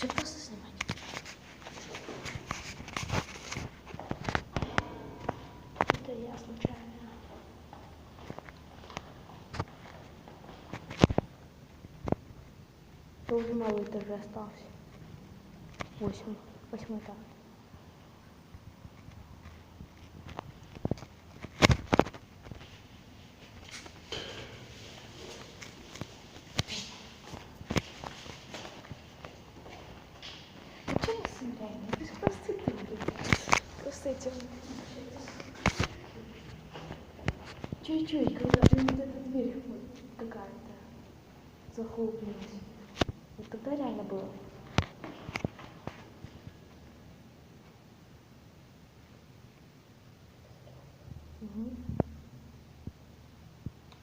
Все просто снимать. Это я случайно. Это уже малый этаж остался. 8 этаж. Просто этим чуть-чуть, когда вот эта дверь вот какая-то захлопнулась. Вот тогда реально было. Угу.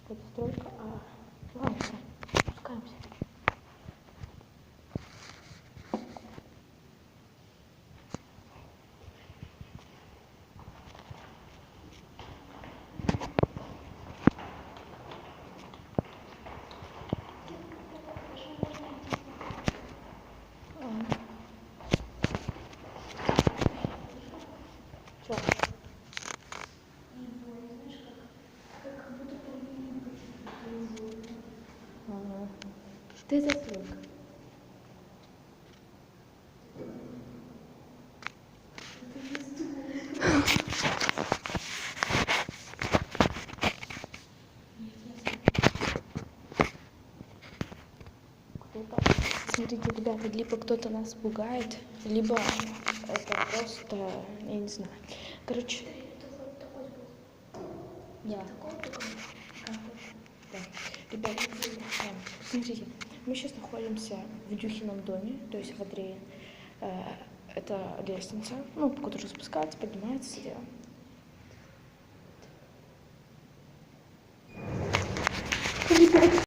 Подстройка. Ладно, все, спускаемся. Что? Ага. Ты засвек. Смотрите, ребята, либо кто-то нас пугает, либо это просто, я не знаю. Короче, да. Да. Ребята, смотрите, мы сейчас находимся в Дюхином доме, то есть в Адрее. Это лестница, ну, по которой спускаться, поднимается, все дела.